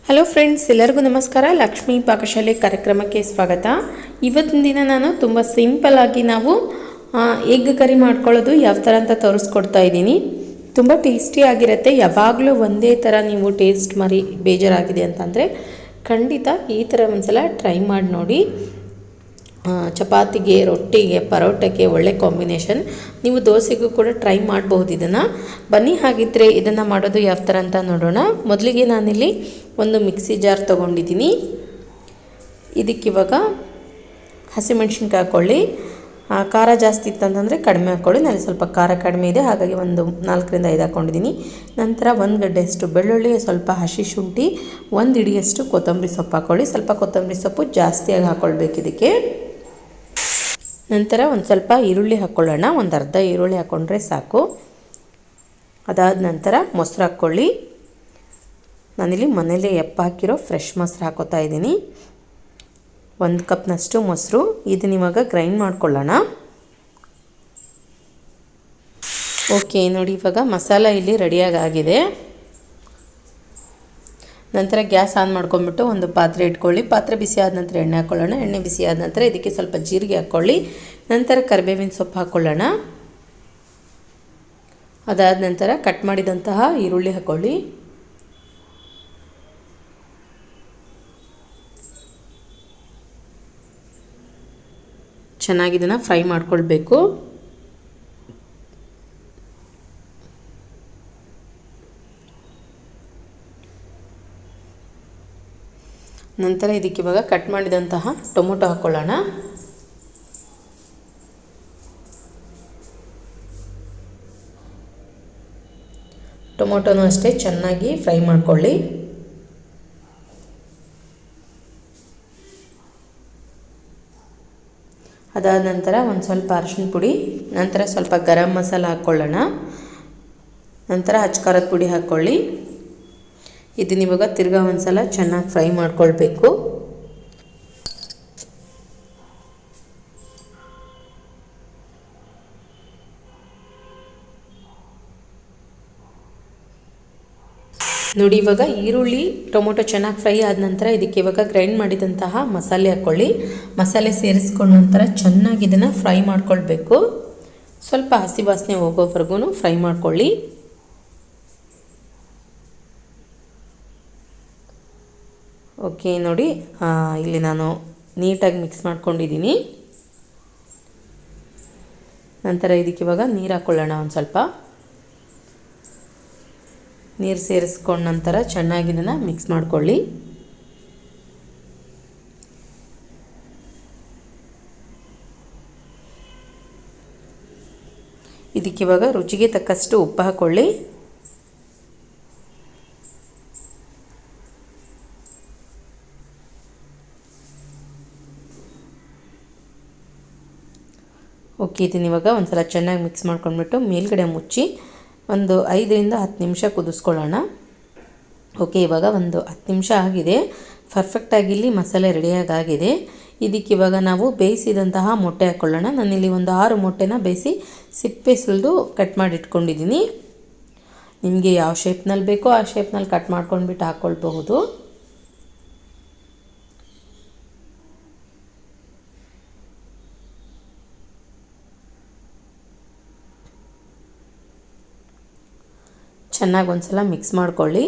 Hello friends, ಎಲ್ಲರಿಗೂ ನಮಸ್ಕಾರ. ಲಕ್ಷ್ಮೀ ಪಾಕಶಾಲೆ ಕಾರ್ಯಕ್ರಮಕ್ಕೆ ಸ್ವಾಗತ. ಇವತ್ತಿನ ದಿನ ನಾನು ತುಂಬ ಸಿಂಪಲ್ಲಾಗಿ ನಾವು ಎಗ್ ಕರಿ ಮಾಡ್ಕೊಳ್ಳೋದು ಯಾವ ಥರ ಅಂತ ತೋರಿಸ್ಕೊಡ್ತಾ ಇದ್ದೀನಿ. ತುಂಬ ಟೇಸ್ಟಿಯಾಗಿರುತ್ತೆ. ಯಾವಾಗಲೂ ಒಂದೇ ಥರ ನೀವು ಟೇಸ್ಟ್ ಮಾಡಿ ಬೇಜಾರಾಗಿದೆ ಅಂತಂದರೆ ಖಂಡಿತ ಈ ಥರ ಒಂದ್ಸಲ ಟ್ರೈ ಮಾಡಿ ನೋಡಿ. ಚಪಾತಿಗೆ, ರೊಟ್ಟಿಗೆ, ಪರೋಟಕ್ಕೆ ಒಳ್ಳೆ ಕಾಂಬಿನೇಷನ್. ನೀವು ದೋಸೆಗೂ ಕೂಡ ಟ್ರೈ ಮಾಡಬಹುದು ಇದನ್ನು. ಬನ್ನಿ ಹಾಗಿದ್ದರೆ ಇದನ್ನು ಮಾಡೋದು ಯಾವ ಥರ ಅಂತ ನೋಡೋಣ. ಮೊದಲಿಗೆ ನಾನಿಲ್ಲಿ ಒಂದು ಮಿಕ್ಸಿ ಜಾರ್ ತೊಗೊಂಡಿದ್ದೀನಿ. ಇದಕ್ಕಿವಾಗ ಹಸಿಮೆಣ್ಸಿನ್ಕಾಯಿ ಹಾಕ್ಕೊಳ್ಳಿ. ಖಾರ ಜಾಸ್ತಿ ಇತ್ತಂತಂದರೆ ಕಡಿಮೆ ಹಾಕ್ಕೊಳ್ಳಿ. ನಾನು ಸ್ವಲ್ಪ ಖಾರ ಕಡಿಮೆ ಇದೆ, ಹಾಗಾಗಿ ಒಂದು 4ರಿಂದ 5 ಹಾಕ್ಕೊಂಡಿದ್ದೀನಿ. ನಂತರ 1 ಗಡ್ಡೆಯಷ್ಟು ಬೆಳ್ಳುಳ್ಳಿ, ಸ್ವಲ್ಪ ಹಸಿ ಶುಂಠಿ, 1 ಹಿಡಿಯಷ್ಟು ಕೊತ್ತಂಬರಿ ಸೊಪ್ಪು ಹಾಕ್ಕೊಳ್ಳಿ. ಸ್ವಲ್ಪ ಕೊತ್ತಂಬರಿ ಸೊಪ್ಪು ಜಾಸ್ತಿಯಾಗಿ ಹಾಕ್ಕೊಳ್ಬೇಕು ಇದಕ್ಕೆ. ನಂತರ ಒಂದು ಸ್ವಲ್ಪ ಈರುಳ್ಳಿ ಹಾಕ್ಕೊಳ್ಳೋಣ. ಒಂದು ಅರ್ಧ ಈರುಳ್ಳಿ ಹಾಕ್ಕೊಂಡ್ರೆ ಸಾಕು. ಅದಾದ ನಂತರ ಮೊಸರು ಹಾಕ್ಕೊಳ್ಳಿ. ನಾನಿಲ್ಲಿ ಮನೇಲಿ ಹಾಕಿರೋ ಫ್ರೆಶ್ ಮೊಸರು ಹಾಕೋತಾ ಇದ್ದೀನಿ. 1 ಕಪ್ನಷ್ಟು ಮೊಸರು. ಇದನ್ನ ಇವಾಗ ಗ್ರೈಂಡ್ ಮಾಡ್ಕೊಳ್ಳೋಣ. ಓಕೆ ನೋಡಿ, ಇವಾಗ ಮಸಾಲ ಇಲ್ಲಿ ರೆಡಿಯಾಗಿದೆ. ನಂತರ ಗ್ಯಾಸ್ ಆನ್ ಮಾಡ್ಕೊಂಡ್ಬಿಟ್ಟು ಒಂದು ಪಾತ್ರೆ ಇಟ್ಕೊಳ್ಳಿ. ಪಾತ್ರೆ ಬಿಸಿ ಆದ ನಂತರ ಎಣ್ಣೆ ಹಾಕ್ಕೊಳ್ಳೋಣ. ಎಣ್ಣೆ ಬಿಸಿ ಆದ ನಂತರ ಇದಕ್ಕೆ ಸ್ವಲ್ಪ ಜೀರಿಗೆ ಹಾಕ್ಕೊಳ್ಳಿ. ನಂತರ ಕರಿಬೇವಿನ ಸೊಪ್ಪು ಹಾಕ್ಕೊಳ್ಳೋಣ. ಅದಾದ ನಂತರ ಕಟ್ ಮಾಡಿದಂತಹ ಈರುಳ್ಳಿ ಹಾಕ್ಕೊಳ್ಳಿ. ಚೆನ್ನಾಗಿ ಇದನ್ನು ಫ್ರೈ ಮಾಡ್ಕೊಳ್ಬೇಕು. ನಂತರ ಇದಕ್ಕೆ ಇವಾಗ ಕಟ್ ಮಾಡಿದಂತಹ ಟೊಮೊಟೊ ಹಾಕ್ಕೊಳ್ಳೋಣ. ಟೊಮೊಟೊನೂ ಅಷ್ಟೇ ಚೆನ್ನಾಗಿ ಫ್ರೈ ಮಾಡ್ಕೊಳ್ಳಿ. ಅದಾದ ನಂತರ ಒಂದು ಸ್ವಲ್ಪ ಅರಿಶಿನ ಪುಡಿ, ನಂತರ ಸ್ವಲ್ಪ ಗರಂ ಮಸಾಲ ಹಾಕ್ಕೊಳ್ಳೋಣ. ನಂತರ ಅಚ್ಕಾರದ ಪುಡಿ ಹಾಕ್ಕೊಳ್ಳಿ. ಇದನ್ನ ಇವಾಗ ತಿರ್ಗಾ ಒಂದ್ಸಲ ಚೆನ್ನಾಗಿ ಫ್ರೈ ಮಾಡ್ಕೊಳ್ಬೇಕು. ನೋಡಿ, ಇವಾಗ ಈರುಳ್ಳಿ ಟೊಮೊಟೊ ಚೆನ್ನಾಗಿ ಫ್ರೈ ಆದ ನಂತರ ಇದಕ್ಕೆ ಇವಾಗ ಗ್ರೈಂಡ್ ಮಾಡಿದಂತಹ ಮಸಾಲೆ ಹಾಕ್ಕೊಳ್ಳಿ. ಮಸಾಲೆ ಸೇರಿಸ್ಕೊಂಡ ನಂತರ ಚೆನ್ನಾಗಿ ಇದನ್ನು ಫ್ರೈ ಮಾಡ್ಕೊಳ್ಬೇಕು. ಸ್ವಲ್ಪ ಹಸಿ ವಾಸನೆ ಹೋಗೋವರೆಗೂ ಫ್ರೈ ಮಾಡ್ಕೊಳ್ಳಿ. ಓಕೆ ನೋಡಿ, ಇಲ್ಲಿ ನಾನು ನೀಟಾಗಿ ಮಿಕ್ಸ್ ಮಾಡ್ಕೊಂಡಿದ್ದೀನಿ. ನಂತರ ಇದಕ್ಕೆ ಇವಾಗ ನೀರು ಹಾಕ್ಕೊಳ್ಳೋಣ. ಒಂದು ಸ್ವಲ್ಪ ನೀರು ಸೇರಿಸ್ಕೊಂಡ ನಂತರ ಚೆನ್ನಾಗಿ ಇದನ್ನು ಮಿಕ್ಸ್ ಮಾಡ್ಕೊಳ್ಳಿ. ಇದಕ್ಕೆ ಇವಾಗ ರುಚಿಗೆ ತಕ್ಕಷ್ಟು ಉಪ್ಪು ಹಾಕ್ಕೊಳ್ಳಿ. ಓಕೆ, ಇದನ್ನ ಇವಾಗ ಒಂದು ಸಲ ಚೆನ್ನಾಗಿ ಮಿಕ್ಸ್ ಮಾಡ್ಕೊಂಡ್ಬಿಟ್ಟು ಮೇಲ್ಗಡೆ ಮುಚ್ಚಿ ಒಂದು 5ರಿಂದ 10 ನಿಮಿಷ ಕುದಿಸ್ಕೊಳ್ಳೋಣ. ಓಕೆ, ಇವಾಗ ಒಂದು 10 ನಿಮಿಷ ಆಗಿದೆ. ಪರ್ಫೆಕ್ಟಾಗಿ ಇಲ್ಲಿ ಮಸಾಲೆ ರೆಡಿಯಾಗಿದೆ. ಇದಕ್ಕೆ ಇವಾಗ ನಾವು ಬೇಯಿಸಿದಂತಹ ಮೊಟ್ಟೆ ಹಾಕ್ಕೊಳ್ಳೋಣ. ನಾನಿಲ್ಲಿ ಒಂದು 6 ಮೊಟ್ಟೆನ ಬೇಯಿಸಿ ಸಿಪ್ಪೆ ಸುಲಿದು ಕಟ್ ಮಾಡಿ ಇಟ್ಕೊಂಡಿದ್ದೀನಿ. ನಿಮಗೆ ಯಾವ ಶೇಪ್ನಲ್ಲಿ ಬೇಕೋ ಆ ಶೇಪ್ನಲ್ಲಿ ಕಟ್ ಮಾಡ್ಕೊಂಡ್ಬಿಟ್ಟು ಹಾಕ್ಕೊಳ್ಬಹುದು. ಚೆನ್ನಾಗಿ ಒಂದು ಸಲ ಮಿಕ್ಸ್ ಮಾಡ್ಕೊಳ್ಳಿ.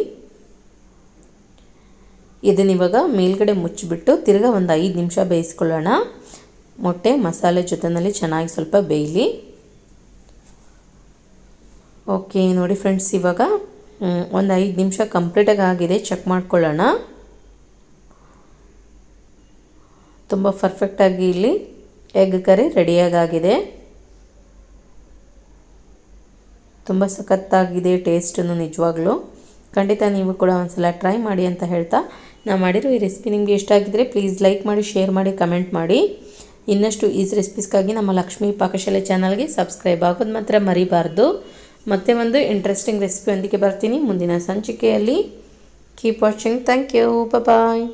ಇದನ್ನ ಇವಾಗ ಮೇಲ್ಗಡೆ ಮುಚ್ಚಿಬಿಟ್ಟು ತಿರ್ಗಾ ಒಂದು 5 ನಿಮಿಷ ಬೇಯಿಸ್ಕೊಳ್ಳೋಣ. ಮೊಟ್ಟೆ ಮಸಾಲೆ ಜೊತೆಯಲ್ಲಿ ಚೆನ್ನಾಗಿ ಸ್ವಲ್ಪ ಬೇಯಲಿ. ಓಕೆ ನೋಡಿ ಫ್ರೆಂಡ್ಸ್, ಇವಾಗ ಒಂದು 5 ನಿಮಿಷ ಕಂಪ್ಲೀಟಾಗಿ ಆಗಿದೆ. ಚೆಕ್ ಮಾಡ್ಕೊಳ್ಳೋಣ. ತುಂಬ ಪರ್ಫೆಕ್ಟಾಗಿ ಇಲ್ಲಿ ಎಗ್ ಕರಿ ರೆಡಿಯಾಗಿದೆ. ತುಂಬ ಸಖತ್ತಾಗಿದೆ ಟೇಸ್ಟನ್ನು. ನಿಜವಾಗ್ಲೂ ಖಂಡಿತ ನೀವು ಕೂಡ ಒಂದ್ಸಲ ಟ್ರೈ ಮಾಡಿ ಅಂತ ಹೇಳ್ತಾ, ನಾನು ಮಾಡಿರೋ ಈ ರೆಸಿಪಿ ನಿಮಗೆ ಇಷ್ಟ ಆಗಿದ್ದರೆ ಪ್ಲೀಸ್ ಲೈಕ್ ಮಾಡಿ, ಶೇರ್ ಮಾಡಿ, ಕಮೆಂಟ್ ಮಾಡಿ. ಇನ್ನಷ್ಟು ಈಸಿ ರೆಸಿಪೀಸ್ಗಾಗಿ ನಮ್ಮ ಲಕ್ಷ್ಮೀ ಪಾಕಶಾಲೆ ಚಾನಲ್ಗೆ ಸಬ್ಸ್ಕ್ರೈಬ್ ಆಗೋದು ಮಾತ್ರ ಮರಿಬಾರ್ದು. ಮತ್ತೆ ಒಂದು ಇಂಟ್ರೆಸ್ಟಿಂಗ್ ರೆಸಿಪಿಯೊಂದಿಗೆ ಬರ್ತೀನಿ ಮುಂದಿನ ಸಂಚಿಕೆಯಲ್ಲಿ. Keep watching. Thank you. Bye.